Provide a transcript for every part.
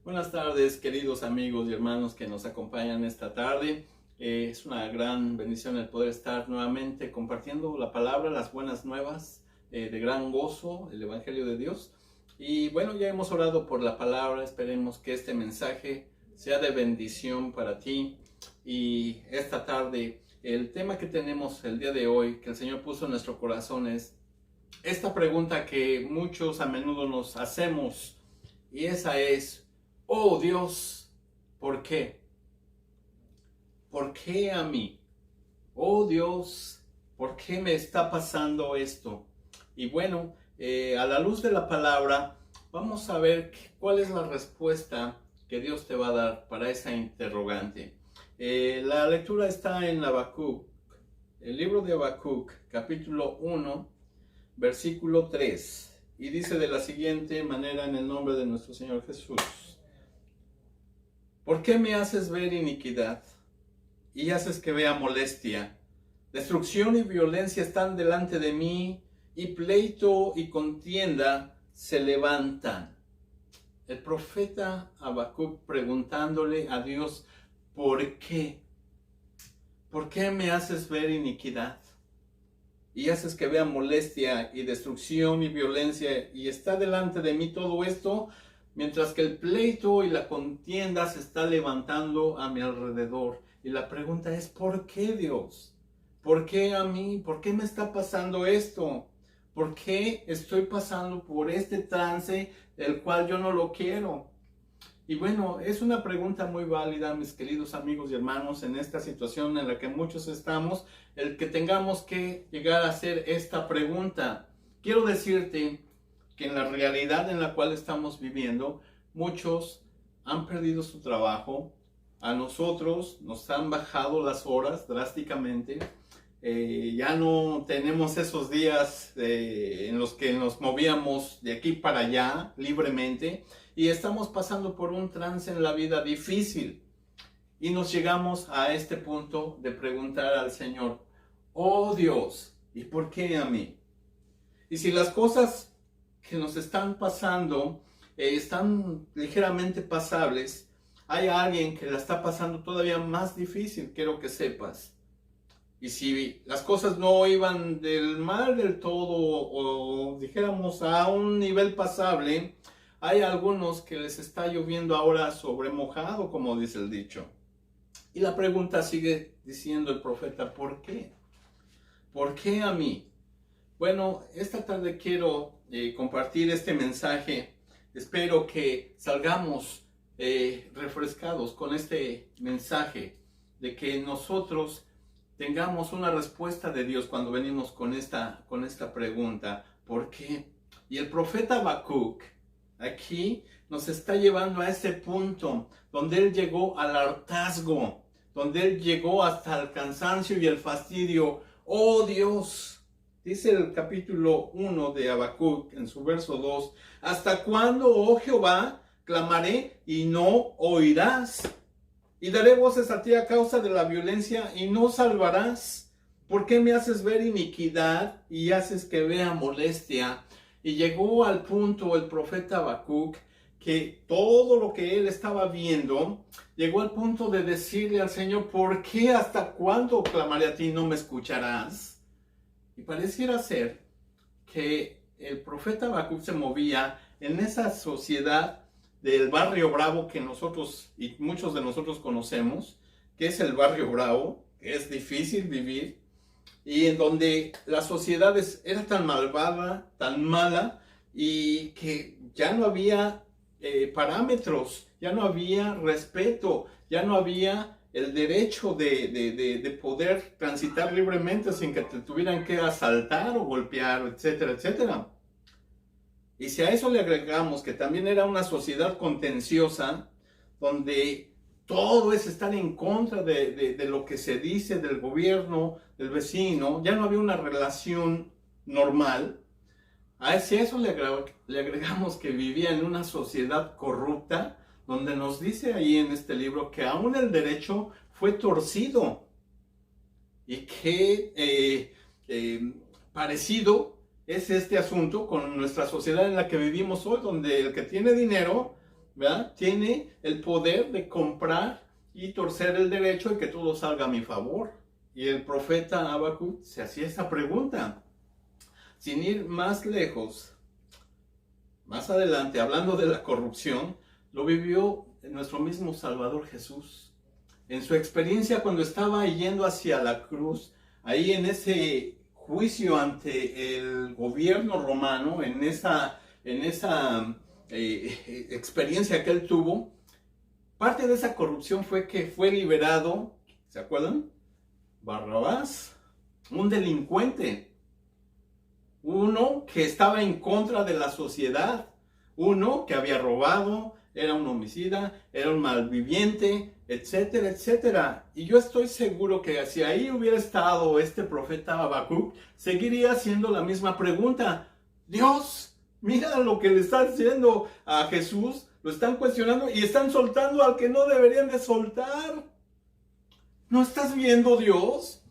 Buenas tardes, queridos amigos y hermanos que nos acompañan esta tarde. Es una gran bendición el poder estar nuevamente compartiendo la palabra, las buenas nuevas de gran gozo, el Evangelio de Dios. Y bueno, ya hemos orado por la palabra, esperemos que este mensaje sea de bendición para ti. Y esta tarde, el tema que tenemos el día de hoy, que el Señor puso en nuestro corazón, es esta pregunta que muchos a menudo nos hacemos, y esa es: oh Dios, ¿por qué? ¿Por qué a mí? Oh Dios, ¿por qué me está pasando esto? Y bueno, a la luz de la palabra, vamos a ver cuál es la respuesta que Dios te va a dar para esa interrogante. La lectura está en Habacuc, el libro de Habacuc, capítulo 1, versículo 3. Y dice de la siguiente manera, en el nombre de nuestro Señor Jesús: ¿por qué me haces ver iniquidad y haces que vea molestia? Destrucción y violencia están delante de mí, y pleito y contienda se levantan. El profeta Habacuc preguntándole a Dios: ¿por qué? ¿Por qué me haces ver iniquidad y haces que vea molestia y destrucción y violencia, y está delante de mí todo esto, mientras que el pleito y la contienda se está levantando a mi alrededor? Y la pregunta es: ¿por qué, Dios? ¿Por qué a mí? ¿Por qué me está pasando esto? ¿Por qué estoy pasando por este trance el cual yo no lo quiero? Y bueno, es una pregunta muy válida, mis queridos amigos y hermanos, en esta situación en la que muchos estamos, el que tengamos que llegar a hacer esta pregunta. Quiero decirte que en la realidad en la cual estamos viviendo, muchos han perdido su trabajo. A nosotros nos han bajado las horas drásticamente. Ya no tenemos esos días en los que nos movíamos de aquí para allá libremente, y estamos pasando por un trance en la vida difícil, y nos llegamos a este punto de preguntar al Señor: oh Dios, ¿y por qué a mí? Y si las cosas que nos están pasando están ligeramente pasables, hay alguien que la está pasando todavía más difícil, quiero que sepas. Y si las cosas no iban del mal del todo, o dijéramos a un nivel pasable, hay algunos que les está lloviendo ahora sobre mojado, como dice el dicho. Y la pregunta sigue diciendo el profeta: ¿por qué? ¿Por qué a mí? Bueno, esta tarde quiero compartir este mensaje. Espero que salgamos refrescados con este mensaje, de que nosotros tengamos una respuesta de Dios cuando venimos con esta pregunta: ¿por qué? Y el profeta Habacuc aquí nos está llevando a ese punto donde él llegó al hartazgo, donde él llegó hasta el cansancio y el fastidio. Oh Dios, dice el capítulo 1 de Habacuc en su verso 2: ¿hasta cuándo, oh Jehová, clamaré y no oirás? Y daré voces a ti a causa de la violencia y no salvarás. ¿Por qué me haces ver iniquidad y haces que vea molestia? Y llegó al punto el profeta Habacuc, que todo lo que él estaba viendo, llegó al punto de decirle al Señor: ¿por qué? ¿Hasta cuándo clamaré a ti y no me escucharás? Y pareciera ser que el profeta Habacuc se movía en esa sociedad del barrio bravo que nosotros y muchos de nosotros conocemos, que es el barrio bravo, que es difícil vivir, y en donde la sociedad era tan malvada, tan mala, y que ya no había parámetros, ya no había respeto, ya no había el derecho de poder transitar libremente sin que te tuvieran que asaltar o golpear, etcétera, etcétera. Y si a eso le agregamos que también era una sociedad contenciosa, donde todo es estar en contra de lo que se dice del gobierno, del vecino, ya no había una relación normal. Si a eso le agregamos que vivía en una sociedad corrupta, donde nos dice ahí en este libro que aún el derecho fue torcido, y que parecido es este asunto con nuestra sociedad en la que vivimos hoy, donde el que tiene dinero ¿verdad? Tiene el poder de comprar y torcer el derecho y que todo salga a mi favor. Y el profeta Habacuc se hacía esta pregunta. Sin ir más lejos, más adelante, hablando de la corrupción, lo vivió nuestro mismo Salvador Jesús. En su experiencia cuando estaba yendo hacia la cruz, ahí en ese juicio ante el gobierno romano, en esa experiencia que él tuvo, parte de esa corrupción fue que fue liberado, ¿se acuerdan? Barrabás, un delincuente, uno que estaba en contra de la sociedad, uno que había robado, era un homicida, era un malviviente, etcétera, etcétera. Y yo estoy seguro que si ahí hubiera estado este profeta Habacuc, seguiría haciendo la misma pregunta. Dios, mira lo que le están haciendo a Jesús, lo están cuestionando y están soltando al que no deberían de soltar. ¿No estás viendo, Dios?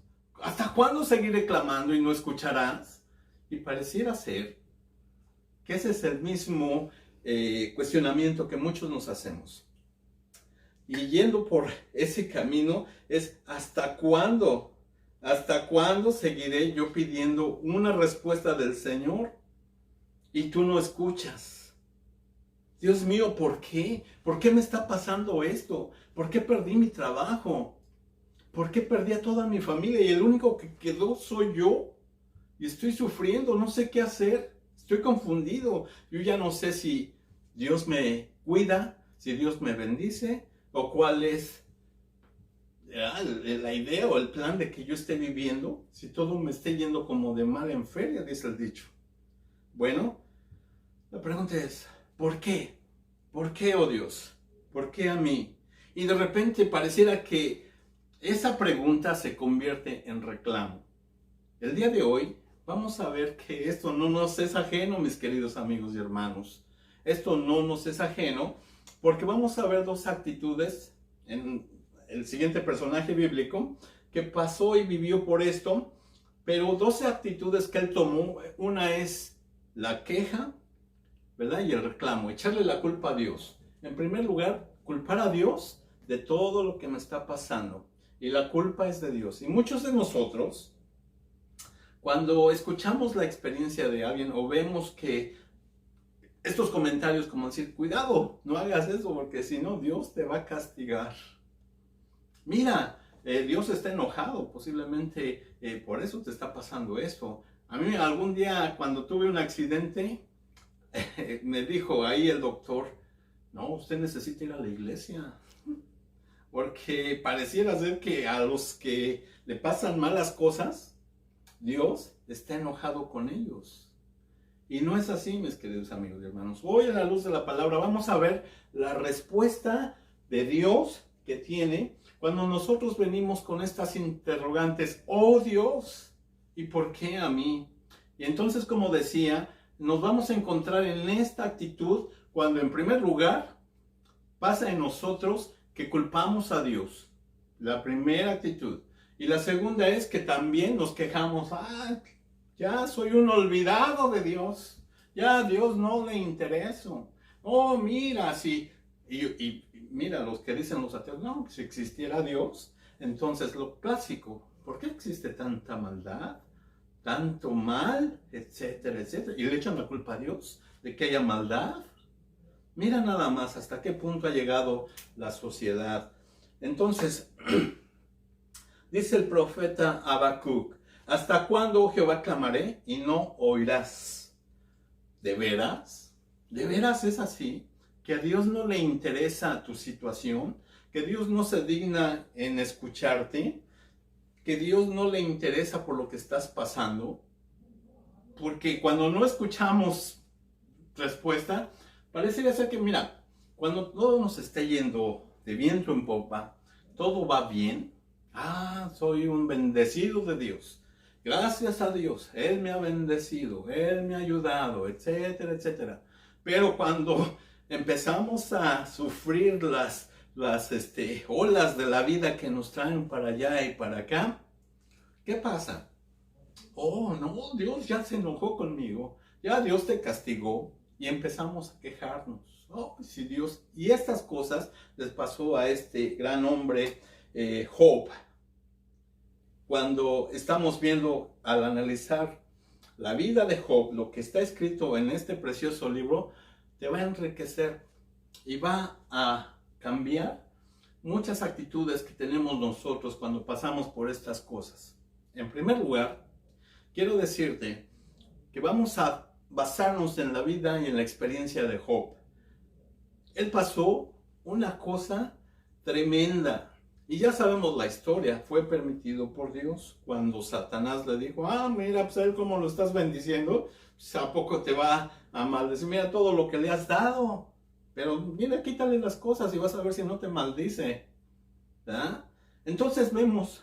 ¿Hasta cuándo seguiré clamando y no escucharás? Y pareciera ser que ese es el mismo cuestionamiento que muchos nos hacemos. Y yendo por ese camino es ¿hasta cuándo? ¿Hasta cuándo seguiré yo pidiendo una respuesta del Señor y tú no escuchas? Dios mío, ¿por qué? ¿Por qué me está pasando esto? ¿Por qué perdí mi trabajo? ¿Por qué perdí a toda mi familia y el único que quedó soy yo? Y estoy sufriendo, no sé qué hacer. Estoy confundido. Yo ya no sé si Dios me cuida, si Dios me bendice, o cuál es la idea o el plan de que yo esté viviendo, si todo me esté yendo como de mal en feria, dice el dicho. Bueno, la pregunta es, ¿por qué? ¿Por qué, oh Dios? ¿Por qué a mí? Y de repente pareciera que esa pregunta se convierte en reclamo. El día de hoy vamos a ver que esto no nos es ajeno, mis queridos amigos y hermanos. Esto no nos es ajeno porque vamos a ver dos actitudes en el siguiente personaje bíblico que pasó y vivió por esto, pero dos actitudes que él tomó. Una es la queja, ¿verdad? Y el reclamo, echarle la culpa a Dios. En primer lugar, culpar a Dios de todo lo que me está pasando. Y la culpa es de Dios. Y muchos de nosotros, cuando escuchamos la experiencia de alguien o vemos que estos comentarios como decir, cuidado, no hagas eso porque si no Dios te va a castigar. Mira, Dios está enojado, posiblemente por eso te está pasando esto. A mí algún día cuando tuve un accidente, me dijo ahí el doctor, no, usted necesita ir a la iglesia. Porque pareciera ser que a los que le pasan malas cosas, Dios está enojado con ellos. Y no es así, mis queridos amigos y hermanos. Hoy a la luz de la palabra vamos a ver la respuesta de Dios que tiene cuando nosotros venimos con estas interrogantes. Oh Dios, ¿y por qué a mí? Y entonces, como decía, nos vamos a encontrar en esta actitud cuando en primer lugar pasa en nosotros que culpamos a Dios. La primera actitud. Y la segunda es que también nos quejamos. Ya soy un olvidado de Dios. Ya a Dios no le intereso. Oh, mira, si... Y mira, los que dicen los ateos, no, si existiera Dios, entonces lo clásico, ¿por qué existe tanta maldad? Tanto mal, etcétera, etcétera. Y le echan la culpa a Dios de que haya maldad. Mira nada más hasta qué punto ha llegado la sociedad. Entonces, dice el profeta Habacuc, ¿hasta cuándo, oh Jehová, clamaré y no oirás? ¿De veras? ¿De veras es así? ¿Que a Dios no le interesa tu situación? ¿Que Dios no se digna en escucharte? ¿Que Dios no le interesa por lo que estás pasando? Porque cuando no escuchamos respuesta, parecería ser que, mira, cuando todo nos esté yendo de viento en popa, todo va bien. Soy un bendecido de Dios. Gracias a Dios, Él me ha bendecido, Él me ha ayudado, etcétera, etcétera. Pero cuando empezamos a sufrir las olas de la vida que nos traen para allá y para acá, ¿qué pasa? Oh, no, Dios ya se enojó conmigo, ya Dios te castigó. y empezamos a quejarnos. Oh, si Dios, y estas cosas les pasó a este gran hombre Job. Cuando estamos viendo, al analizar la vida de Job, lo que está escrito en este precioso libro, te va a enriquecer y va a cambiar muchas actitudes que tenemos nosotros cuando pasamos por estas cosas. En primer lugar, quiero decirte que vamos a basarnos en la vida y en la experiencia de Job. Él pasó una cosa tremenda. Y ya sabemos la historia, fue permitido por Dios cuando Satanás le dijo, mira, pues a él cómo lo estás bendiciendo, pues a poco te va a maldecir, mira todo lo que le has dado, pero mira, quítale las cosas y vas a ver si no te maldice, ¿verdad? Entonces vemos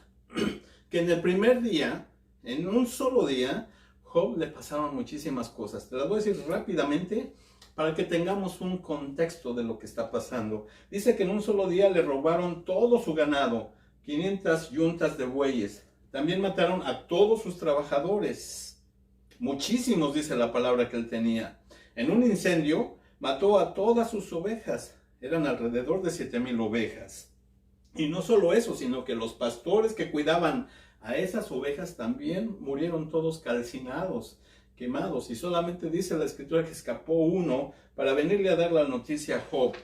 que en el primer día, en un solo día, Job le pasaron muchísimas cosas. Te las voy a decir rápidamente para que tengamos un contexto de lo que está pasando. Dice que en un solo día le robaron todo su ganado, 500 yuntas de bueyes. También mataron a todos sus trabajadores. Muchísimos, dice la palabra que él tenía. En un incendio mató a todas sus ovejas. Eran alrededor de 7,000 ovejas. Y no solo eso, sino que los pastores que cuidaban a esas ovejas también murieron todos calcinados, quemados, y solamente dice la escritura que escapó uno para venirle a dar la noticia a Job.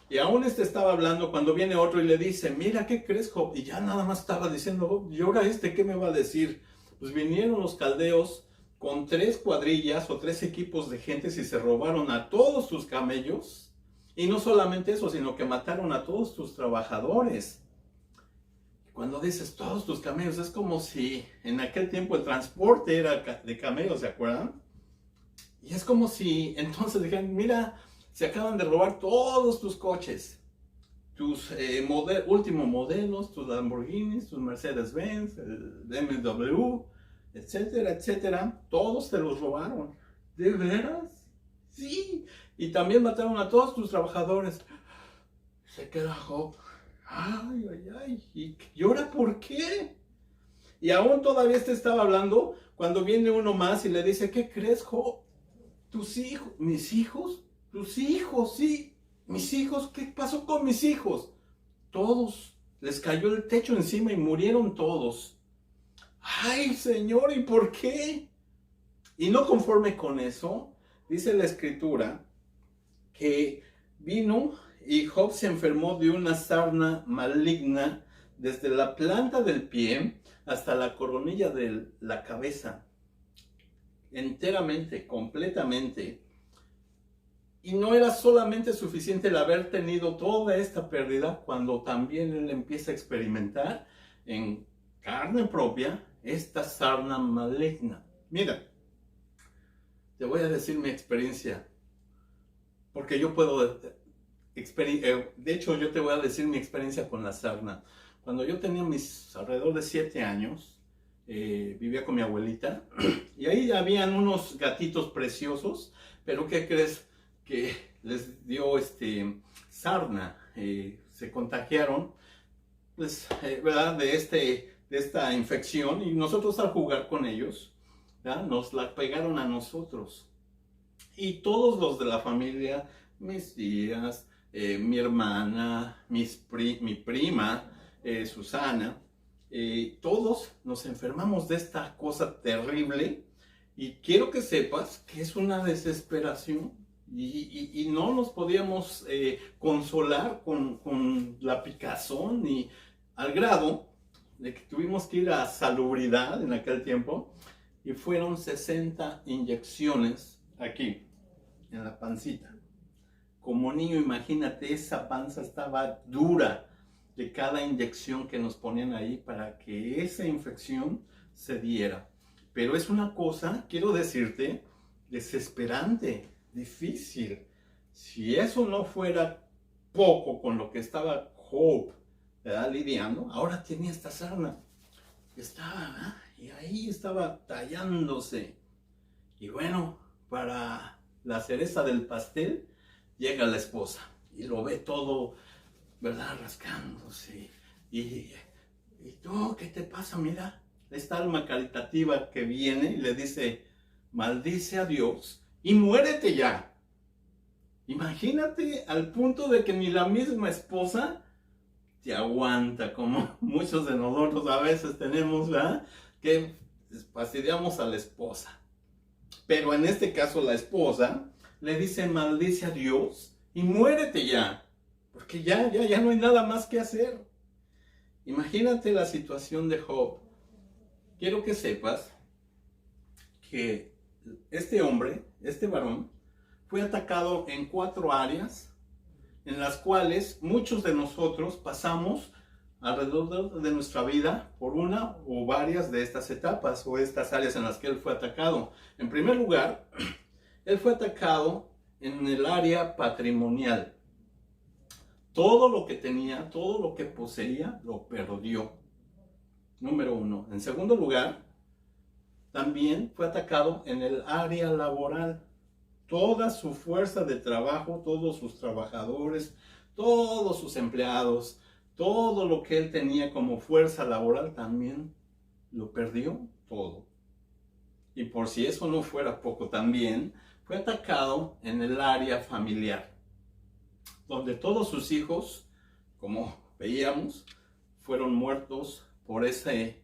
Y aún estaba hablando cuando viene otro y le dice, mira, ¿qué crees, Job? Y ya nada más estaba diciendo, Job, ¿y ahora qué me va a decir? Pues vinieron los caldeos con 3 cuadrillas o 3 equipos de gentes y se robaron a todos tus camellos. Y no solamente eso, sino que mataron a todos tus trabajadores. Cuando dices todos tus camellos, es como si en aquel tiempo el transporte era de camellos, ¿se acuerdan? Y es como si entonces dijeran, mira, se acaban de robar todos tus coches, tus últimos modelos, tus Lamborghinis, tus Mercedes-Benz, el BMW, etcétera, etcétera. Todos te los robaron. ¿De veras? Sí. Y también mataron a todos tus trabajadores. Se queda Job. Ay, ay, ay. ¿Y ahora por qué? Y aún todavía estaba hablando cuando viene uno más y le dice, ¿qué crees, Job? Tus hijos, mis hijos, tus hijos, sí, mis hijos, ¿qué pasó con mis hijos? Todos, les cayó el techo encima y murieron todos. Ay, Señor, ¿y por qué? Y no conforme con eso, dice la escritura que vino y Job se enfermó de una sarna maligna desde la planta del pie hasta la coronilla de la cabeza. Enteramente, completamente. Y no era solamente suficiente el haber tenido toda esta pérdida cuando también él empieza a experimentar en carne propia esta sarna maligna. Mira, te voy a decir mi experiencia, porque yo puedo, de hecho yo te voy a decir mi experiencia con la sarna. Cuando yo tenía alrededor de 7 años, vivía con mi abuelita y ahí habían unos gatitos preciosos, pero ¿qué crees? Que les dio sarna, se contagiaron, pues, ¿verdad? de esta infección, y nosotros al jugar con ellos, ¿verdad? Nos la pegaron a nosotros. Y todos los de la familia, mis tías, mi hermana, mi prima, Susana, todos nos enfermamos de esta cosa terrible, y quiero que sepas que es una desesperación. Y no nos podíamos consolar con la picazón, y al grado de que tuvimos que ir a salubridad en aquel tiempo, y fueron 60 inyecciones aquí, en la pancita. Como niño, imagínate, esa panza estaba dura de cada inyección que nos ponían ahí para que esa infección se diera. Pero es una cosa, quiero decirte, desesperante, difícil. Si eso no fuera poco con lo que estaba Job, ¿verdad?, lidiando, ahora tenía esta sarna. Estaba, y ahí estaba tallándose. Y bueno, para la cereza del pastel, llega la esposa y lo ve todo, ¿verdad?, rascándose. ¿Y tú qué te pasa? Mira, esta alma caritativa que viene y le dice, maldice a Dios y muérete ya. Imagínate al punto de que ni la misma esposa te aguanta, como muchos de nosotros a veces tenemos, ¿verdad? Que fastidiamos a la esposa. Pero en este caso la esposa le dice: maldice a Dios y muérete ya, porque ya no hay nada más que hacer. Imagínate la situación de Job. Quiero que sepas que este hombre, este varón, fue atacado en 4 áreas en las cuales muchos de nosotros pasamos alrededor de nuestra vida por una o varias de estas etapas o estas áreas en las que él fue atacado. En primer lugar, él fue atacado en el área patrimonial. Todo lo que tenía, todo lo que poseía, lo perdió. Número 1. En segundo lugar, también fue atacado en el área laboral. Toda su fuerza de trabajo, todos sus trabajadores, todos sus empleados, todo lo que él tenía como fuerza laboral también lo perdió todo. Y por si eso no fuera poco, también fue atacado en el área familiar, donde todos sus hijos, como veíamos, fueron muertos por ese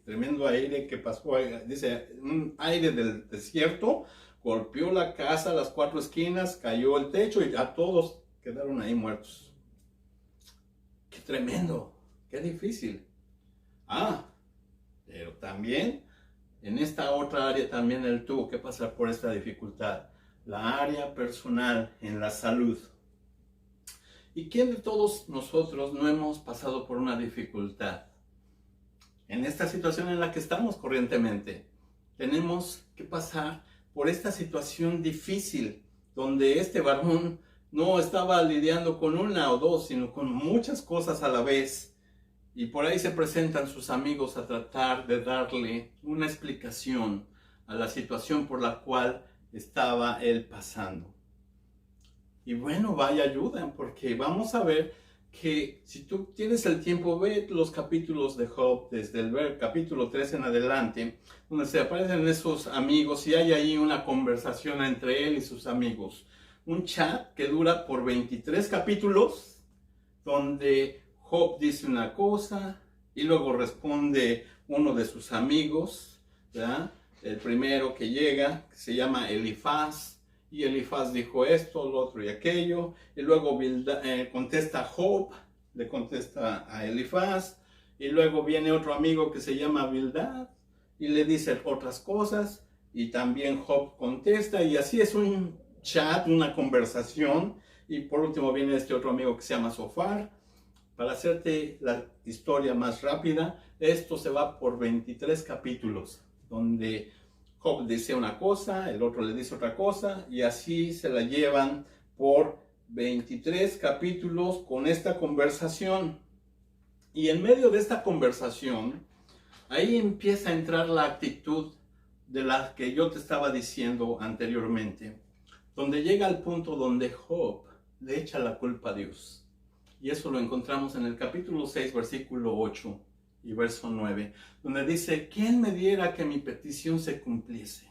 tremendo aire que pasó. Dice, un aire del desierto golpeó la casa, las 4 esquinas, cayó el techo y a todos quedaron ahí muertos. ¡Qué tremendo! ¡Qué difícil! Pero también en esta otra área también él tuvo que pasar por esta dificultad. La área personal, en la salud. ¿Y quién de todos nosotros no hemos pasado por una dificultad? En esta situación en la que estamos corrientemente, tenemos que pasar por esta situación difícil, donde este varón no estaba lidiando con una o dos, sino con muchas cosas a la vez. Y por ahí se presentan sus amigos a tratar de darle una explicación a la situación por la cual estaba él pasando. Y bueno, vaya ayuda, porque vamos a ver que si tú tienes el tiempo, ve los capítulos de Job desde el capítulo 3 en adelante, donde se aparecen esos amigos y hay ahí una conversación entre él y sus amigos. Un chat que dura por 23 capítulos, donde Job dice una cosa y luego responde uno de sus amigos, ¿verdad? El primero que llega, que se llama Elifaz. Y Elifaz dijo esto, lo otro y aquello. Y luego contesta Job, le contesta a Elifaz. Y luego viene otro amigo que se llama Bildad y le dice otras cosas. Y también Job contesta. Y así es un chat, una conversación. Y por último viene este otro amigo que se llama Sofar. Para hacerte la historia más rápida, esto se va por 23 capítulos, donde Job dice una cosa, el otro le dice otra cosa, y así se la llevan por 23 capítulos con esta conversación. Y en medio de esta conversación, ahí empieza a entrar la actitud de la que yo te estaba diciendo anteriormente, donde llega al punto donde Job le echa la culpa a Dios. Y eso lo encontramos en el capítulo 6, versículo 8. Y verso 9, donde dice: ¿quién me diera que mi petición se cumpliese?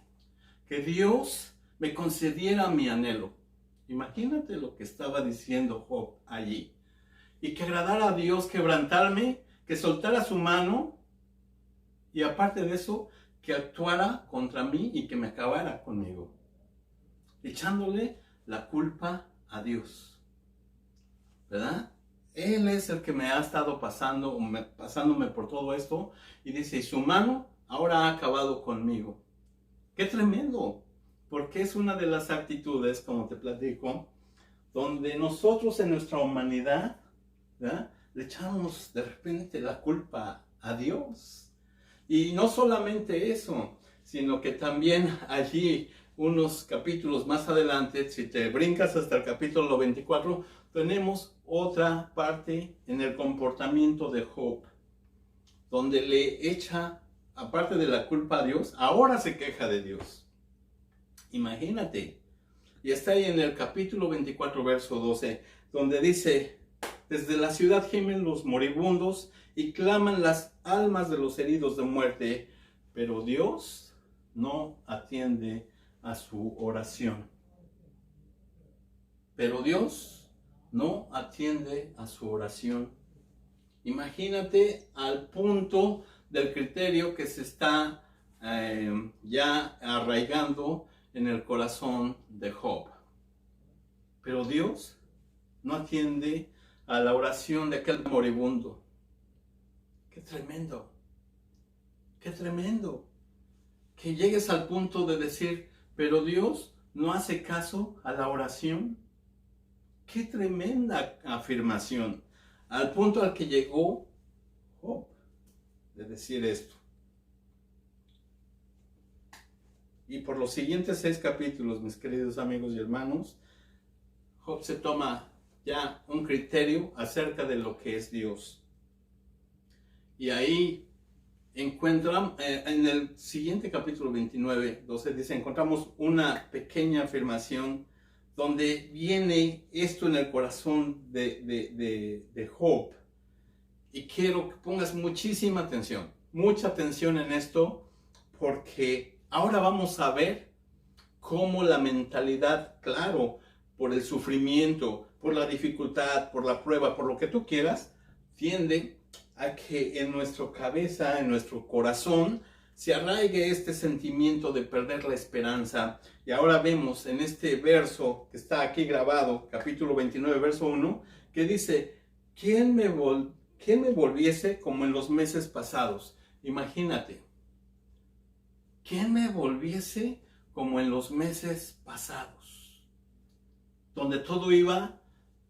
Que Dios me concediera mi anhelo. Imagínate lo que estaba diciendo Job allí. Y que agradara a Dios quebrantarme, que soltara su mano, y aparte de eso, que actuara contra mí y que me acabara conmigo. Echándole la culpa a Dios. ¿Verdad? Él es el que me ha estado pasándome por todo esto. Y dice, y su mano ahora ha acabado conmigo. ¡Qué tremendo! Porque es una de las actitudes, como te platico, donde nosotros en nuestra humanidad, ¿verdad?, le echamos de repente la culpa a Dios. Y no solamente eso, sino que también allí, unos capítulos más adelante, si te brincas hasta el capítulo 24, tenemos otra parte en el comportamiento de Job, donde le echa, aparte de la culpa a Dios, ahora se queja de Dios. Imagínate. Y está ahí en el capítulo 24, verso 12, donde dice: desde la ciudad gimen los moribundos y claman las almas de los heridos de muerte, pero Dios no atiende a su oración. pero Dios no atiende a su oración. Imagínate al punto del criterio que se está ya arraigando en el corazón de Job. Pero Dios no atiende a la oración de aquel moribundo. ¡Qué tremendo! ¡Qué tremendo! Que llegues al punto de decir, pero Dios no hace caso a la oración. ¡Qué tremenda afirmación! Al punto al que llegó Job de decir esto. Y por los siguientes 6 capítulos, mis queridos amigos y hermanos, Job se toma ya un criterio acerca de lo que es Dios. Y ahí encuentran, en el siguiente capítulo 29, 12, dice, encontramos una pequeña afirmación donde viene esto en el corazón de Job. Y quiero que pongas muchísima atención, mucha atención en esto, porque ahora vamos a ver cómo la mentalidad, claro, por el sufrimiento, por la dificultad, por la prueba, por lo que tú quieras, tiende a que en nuestra cabeza, en nuestro corazón, se arraigue este sentimiento de perder la esperanza. Y ahora vemos en este verso que está aquí grabado, capítulo 29, verso 1, que dice, ¿quién me volviese como en los meses pasados? Imagínate, ¿quién me volviese como en los meses pasados? Donde todo iba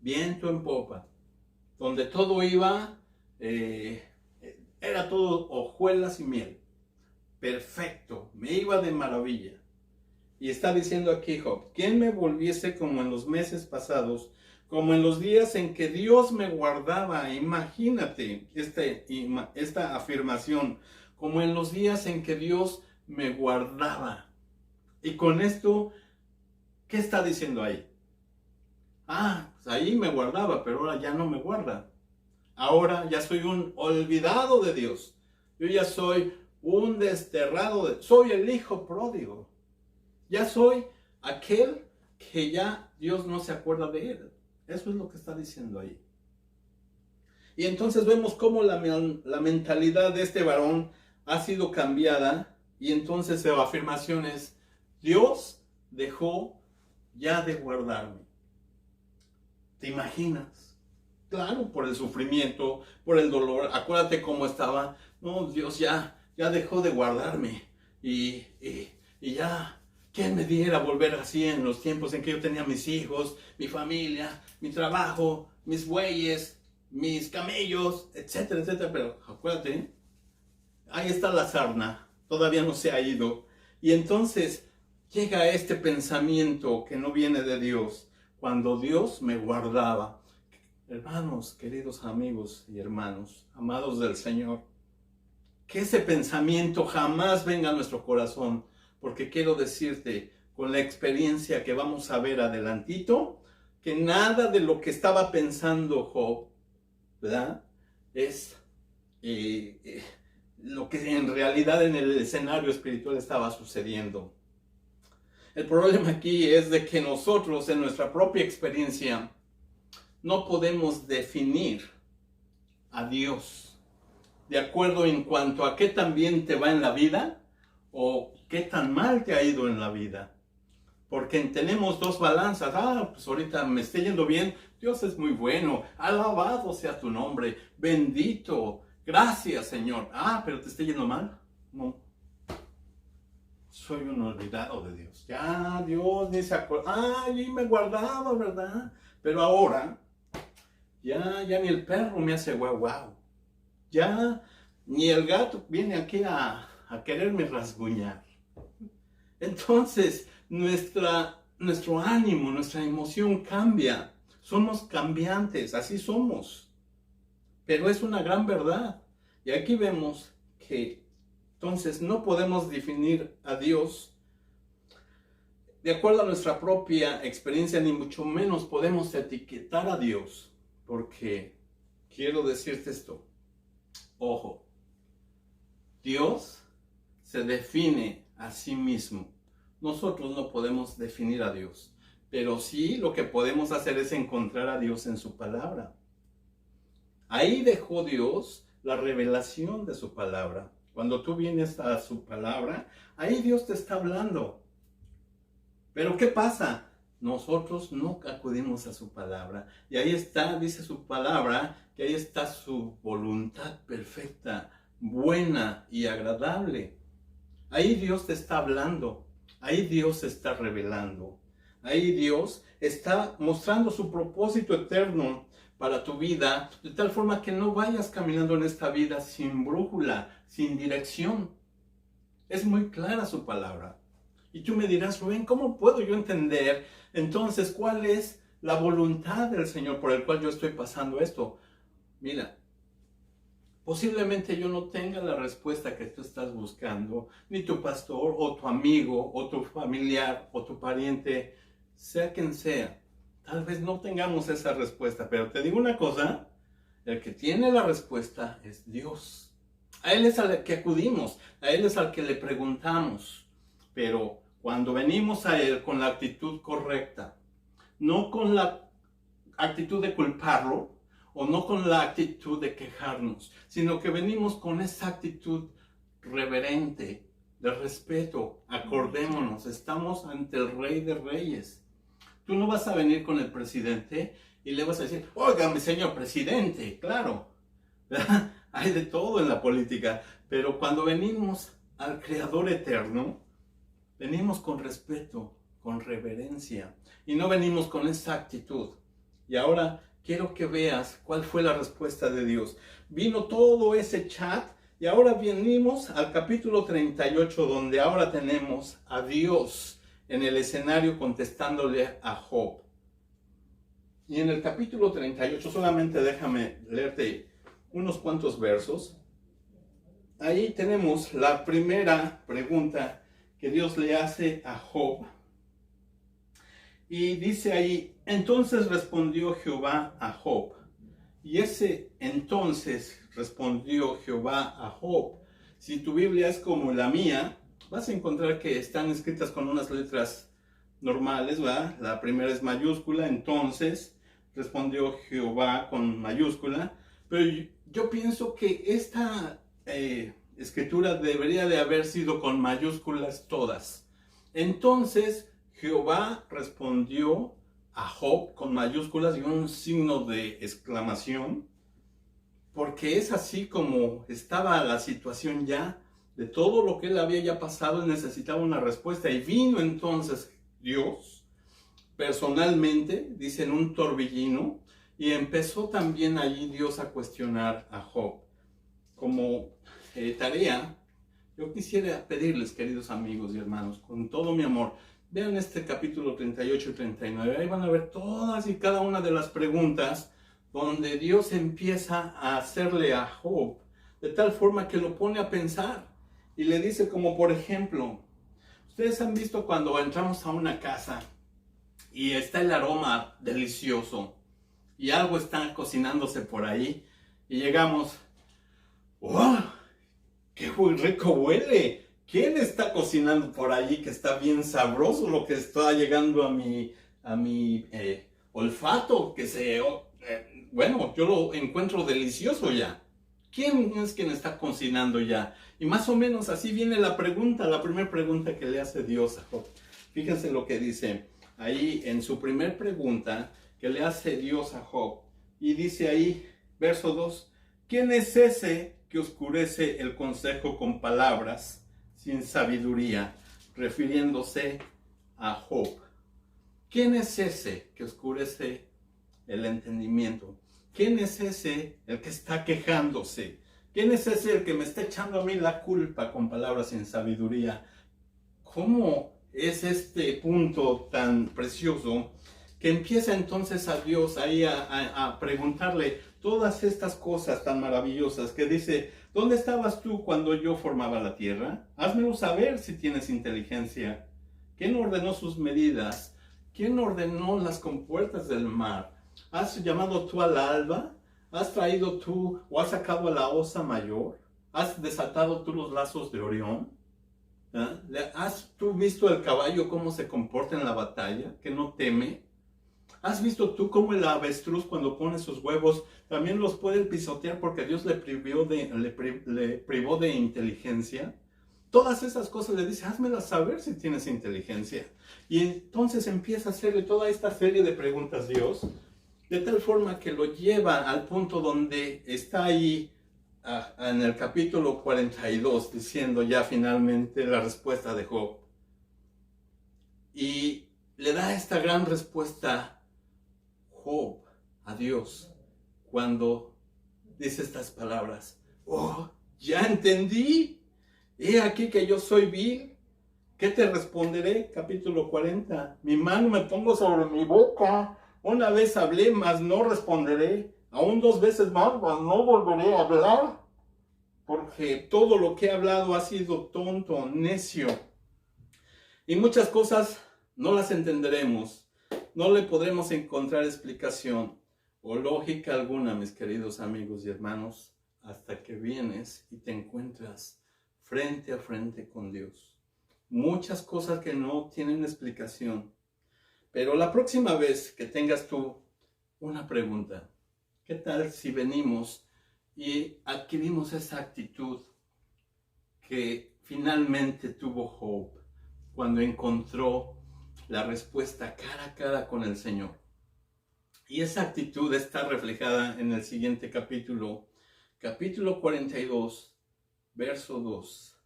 viento en popa, donde todo iba, era todo hojuelas y miel. Perfecto, me iba de maravilla. Y está diciendo aquí Job, ¿quién me volviese como en los meses pasados, como en los días en que Dios me guardaba? Imagínate esta afirmación, como en los días en que Dios me guardaba. Y con esto, ¿qué está diciendo ahí? Pues ahí me guardaba, pero ahora ya no me guarda. Ahora ya soy un olvidado de Dios. Yo ya soy un desterrado, soy el hijo pródigo. Ya soy aquel que ya Dios no se acuerda de él. Eso es lo que está diciendo ahí. Y entonces vemos cómo la mentalidad de este varón ha sido cambiada. Y entonces la afirmación es, Dios dejó ya de guardarme. ¿Te imaginas? Claro, por el sufrimiento, por el dolor. Acuérdate cómo estaba. No, Dios ya dejó de guardarme. Y ya, ¿quién me diera volver así en los tiempos en que yo tenía mis hijos, mi familia, mi trabajo, mis bueyes, mis camellos, etcétera, etcétera? Pero acuérdate, ahí está la sarna, todavía no se ha ido. Y entonces llega este pensamiento que no viene de Dios, cuando Dios me guardaba. Hermanos, queridos amigos y hermanos, amados del Señor, que ese pensamiento jamás venga a nuestro corazón, porque quiero decirte, con la experiencia que vamos a ver adelantito, que nada de lo que estaba pensando Job, ¿verdad?, es lo que en realidad en el escenario espiritual estaba sucediendo. El problema aquí es de que nosotros, en nuestra propia experiencia, no podemos definir a Dios de acuerdo en cuanto a qué tan bien te va en la vida o qué tan mal te ha ido en la vida. Porque tenemos dos balanzas. Pues ahorita me está yendo bien. Dios es muy bueno. Alabado sea tu nombre. Bendito. Gracias, Señor. Pero te está yendo mal. No. Soy un olvidado de Dios. Ya Dios ni se acuerda. Y me guardaba, ¿verdad? Pero ahora, ya ni el perro me hace guau guau. Ya ni el gato viene aquí a quererme rasguñar. Entonces, nuestro ánimo, nuestra emoción cambia. Somos cambiantes, así somos. Pero es una gran verdad. Y aquí vemos que entonces no podemos definir a Dios de acuerdo a nuestra propia experiencia, ni mucho menos podemos etiquetar a Dios. Porque quiero decirte esto. Ojo, Dios se define a sí mismo. Nosotros no podemos definir a Dios, pero sí lo que podemos hacer es encontrar a Dios en su palabra. Ahí dejó Dios la revelación de su palabra. Cuando tú vienes a su palabra, ahí Dios te está hablando. Pero ¿qué pasa? Nosotros no acudimos a su palabra. Y ahí está, dice su palabra, que ahí está su voluntad perfecta, buena y agradable. Ahí Dios te está hablando. Ahí Dios se está revelando. Ahí Dios está mostrando su propósito eterno para tu vida, de tal forma que no vayas caminando en esta vida sin brújula, sin dirección. Es muy clara su palabra. Y tú me dirás, Rubén, ¿cómo puedo yo entender entonces cuál es la voluntad del Señor por el cual yo estoy pasando esto? Mira, posiblemente yo no tenga la respuesta que tú estás buscando, ni tu pastor, o tu amigo, o tu familiar, o tu pariente, sea quien sea. Tal vez no tengamos esa respuesta, pero te digo una cosa, el que tiene la respuesta es Dios. A Él es al que acudimos, a Él es al que le preguntamos, pero cuando venimos a Él con la actitud correcta, no con la actitud de culparlo, o no con la actitud de quejarnos, sino que venimos con esa actitud reverente, de respeto. Acordémonos, estamos ante el Rey de Reyes. Tú no vas a venir con el presidente y le vas a decir, oiga, mi señor presidente, claro, ¿verdad? Hay de todo en la política, pero cuando venimos al Creador eterno, venimos con respeto, con reverencia, y no venimos con esa actitud. Y ahora quiero que veas cuál fue la respuesta de Dios. Vino todo ese chat y ahora venimos al capítulo 38, donde ahora tenemos a Dios en el escenario contestándole a Job. Y en el capítulo 38, solamente déjame leerte unos cuantos versos. Ahí tenemos la primera pregunta que Dios le hace a Job. Y dice ahí, entonces respondió Jehová a Job. Y ese entonces respondió Jehová a Job. Si tu Biblia es como la mía, vas a encontrar que están escritas con unas letras normales, ¿verdad? La primera es mayúscula, entonces respondió Jehová con mayúscula. Pero yo pienso que esta escritura debería de haber sido con mayúsculas todas. Entonces Jehová respondió a Job con mayúsculas y un signo de exclamación, porque es así como estaba la situación ya, de todo lo que él había ya pasado, necesitaba una respuesta. Y vino entonces Dios, personalmente, dice, en un torbellino, y empezó también allí Dios a cuestionar a Job. Como tarea, yo quisiera pedirles, queridos amigos y hermanos, con todo mi amor, vean este capítulo 38 y 39, ahí van a ver todas y cada una de las preguntas donde Dios empieza a hacerle a Job, de tal forma que lo pone a pensar y le dice como por ejemplo, ustedes han visto cuando entramos a una casa y está el aroma delicioso y algo está cocinándose por ahí y llegamos, ¡wow! ¡Qué rico huele! ¿Quién está cocinando por allí que está bien sabroso lo que está llegando a mi olfato? Bueno, yo lo encuentro delicioso ya. ¿Quién es quien está cocinando ya? Y más o menos así viene la pregunta, la primera pregunta que le hace Dios a Job. Fíjense lo que dice ahí en su primera pregunta que le hace Dios a Job. Y dice ahí, verso 2, ¿quién es ese que oscurece el consejo con palabras sin sabiduría? Refiriéndose a Job. ¿Quién es ese que oscurece el entendimiento? ¿Quién es ese el que está quejándose? ¿Quién es ese el que me está echando a mí la culpa con palabras sin sabiduría? ¿Cómo es este punto tan precioso que empieza entonces a Dios ahí a preguntarle todas estas cosas tan maravillosas que dice, ¿dónde estabas tú cuando yo formaba la tierra? Házmelo saber si tienes inteligencia. ¿Quién ordenó sus medidas? ¿Quién ordenó las compuertas del mar? ¿Has llamado tú al alba? ¿Has traído tú o has sacado a la osa mayor? ¿Has desatado tú los lazos de Orión? ¿Ah? ¿Has tú visto el caballo cómo se comporta en la batalla? Que no teme. ¿Has visto tú cómo el avestruz cuando pone sus huevos también los puede pisotear porque Dios le privó de inteligencia? Todas esas cosas le dice, házmelas saber si tienes inteligencia. Y entonces empieza a hacerle toda esta serie de preguntas Dios, de tal forma que lo lleva al punto donde está ahí en el capítulo 42, diciendo ya finalmente la respuesta de Job. Y le da esta gran respuesta Job a Dios cuando dice estas palabras: oh, ya entendí, he aquí que yo soy vil, ¿qué te responderé? Capítulo 40, mi mano me pongo sobre mi boca, una vez hablé, mas no responderé, aún 2 veces más, mas no volveré a hablar, porque todo lo que he hablado ha sido tonto, necio, y muchas cosas no las entenderemos. No le podremos encontrar explicación o lógica alguna, mis queridos amigos y hermanos, hasta que vienes y te encuentras frente a frente con Dios. Muchas cosas que no tienen explicación. Pero la próxima vez que tengas tú una pregunta, ¿qué tal si venimos y adquirimos esa actitud que finalmente tuvo Job cuando encontró la respuesta cara a cara con el Señor? Y esa actitud está reflejada en el siguiente capítulo 42, verso 2.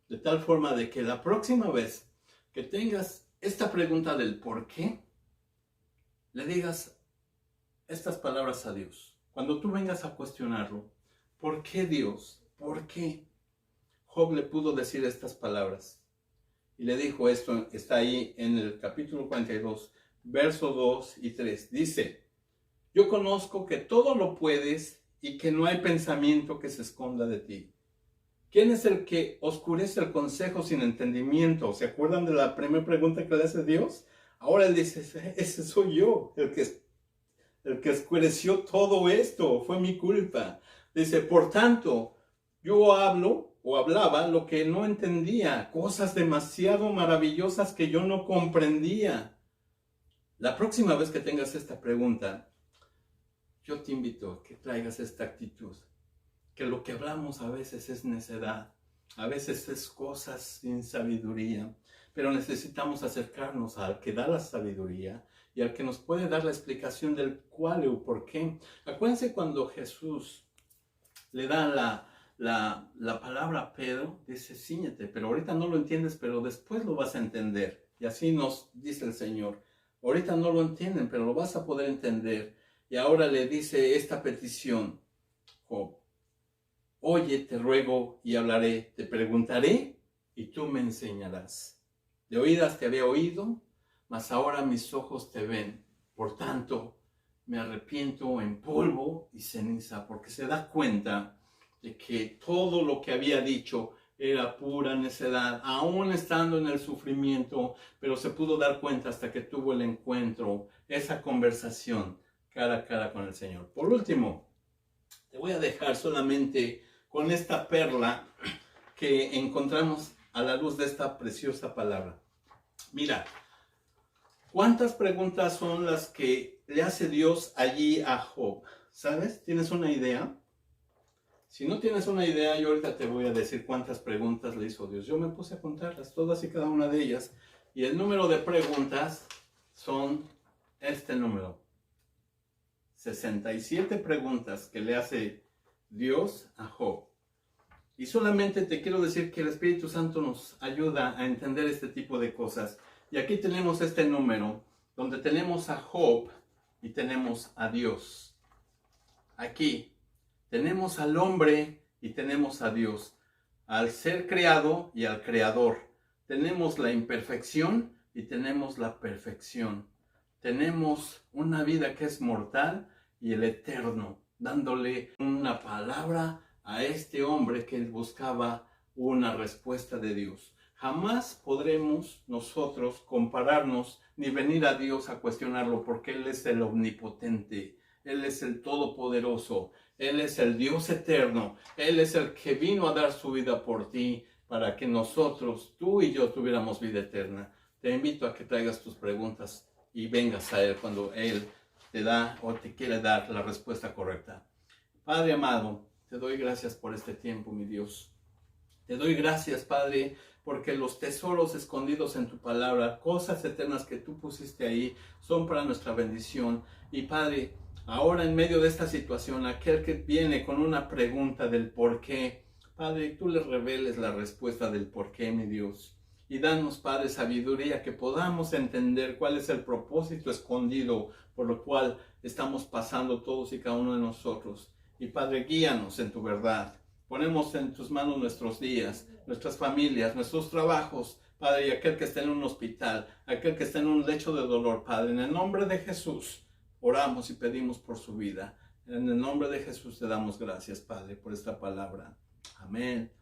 De tal forma de que la próxima vez que tengas esta pregunta del por qué, le digas estas palabras a Dios. Cuando tú vengas a cuestionarlo, ¿por qué Dios? ¿Por qué? Job le pudo decir estas palabras. Y le dijo esto, está ahí en el capítulo 42, versos 2 y 3. Dice: yo conozco que todo lo puedes y que no hay pensamiento que se esconda de ti. ¿Quién es el que oscurece el consejo sin entendimiento? ¿Se acuerdan de la primera pregunta que le hace Dios? Ahora él dice, ese soy yo, el que oscureció todo esto, fue mi culpa. Dice, por tanto, yo hablo o hablaba lo que no entendía, cosas demasiado maravillosas que yo no comprendía. La próxima vez que tengas esta pregunta, yo te invito a que traigas esta actitud, que lo que hablamos a veces es necedad, a veces es cosas sin sabiduría, pero necesitamos acercarnos al que da la sabiduría y al que nos puede dar la explicación del cuál o por qué. Acuérdense cuando Jesús le da la palabra a Pedro, dice, cíñete, pero ahorita no lo entiendes, pero después lo vas a entender. Y así nos dice el Señor, ahorita no lo entienden, pero lo vas a poder entender. Y ahora le dice esta petición, Job: oye, te ruego y hablaré, te preguntaré y tú me enseñarás. De oídas te había oído, mas ahora mis ojos te ven. Por tanto, me arrepiento en polvo y ceniza, porque se da cuenta de que todo lo que había dicho era pura necedad, aún estando en el sufrimiento, pero se pudo dar cuenta hasta que tuvo el encuentro, esa conversación cara a cara con el Señor. Por último, te voy a dejar solamente con esta perla que encontramos a la luz de esta preciosa palabra. Mira, ¿cuántas preguntas son las que le hace Dios allí a Job? ¿Sabes? ¿Tienes una idea? Si no tienes una idea, yo ahorita te voy a decir cuántas preguntas le hizo Dios. Yo me puse a contarlas, todas y cada una de ellas. Y el número de preguntas son este número. 67 preguntas que le hace Dios a Job. Y solamente te quiero decir que el Espíritu Santo nos ayuda a entender este tipo de cosas. Y aquí tenemos este número, donde tenemos a Job y tenemos a Dios. Aquí tenemos al hombre y tenemos a Dios, al ser creado y al creador. Tenemos la imperfección y tenemos la perfección. Tenemos una vida que es mortal y el eterno, dándole una palabra a este hombre que buscaba una respuesta de Dios. Jamás podremos nosotros compararnos ni venir a Dios a cuestionarlo, porque Él es el omnipotente, Él es el todopoderoso, Él es el Dios eterno, Él es el que vino a dar su vida por ti, para que nosotros, tú y yo, tuviéramos vida eterna. Te invito a que traigas tus preguntas y vengas a Él cuando Él te da o te quiere dar la respuesta correcta. Padre amado, te doy gracias por este tiempo, mi Dios. Te doy gracias, Padre, porque los tesoros escondidos en tu palabra, cosas eternas que tú pusiste ahí, son para nuestra bendición. Y Padre, ahora en medio de esta situación, aquel que viene con una pregunta del por qué, Padre, tú le reveles la respuesta del por qué, mi Dios. Y danos, Padre, sabiduría, que podamos entender cuál es el propósito escondido por lo cual estamos pasando todos y cada uno de nosotros. Y Padre, guíanos en tu verdad. Ponemos en tus manos nuestros días, nuestras familias, nuestros trabajos, Padre, y aquel que está en un hospital, aquel que está en un lecho de dolor, Padre, en el nombre de Jesús, oramos y pedimos por su vida. En el nombre de Jesús te damos gracias, Padre, por esta palabra. Amén.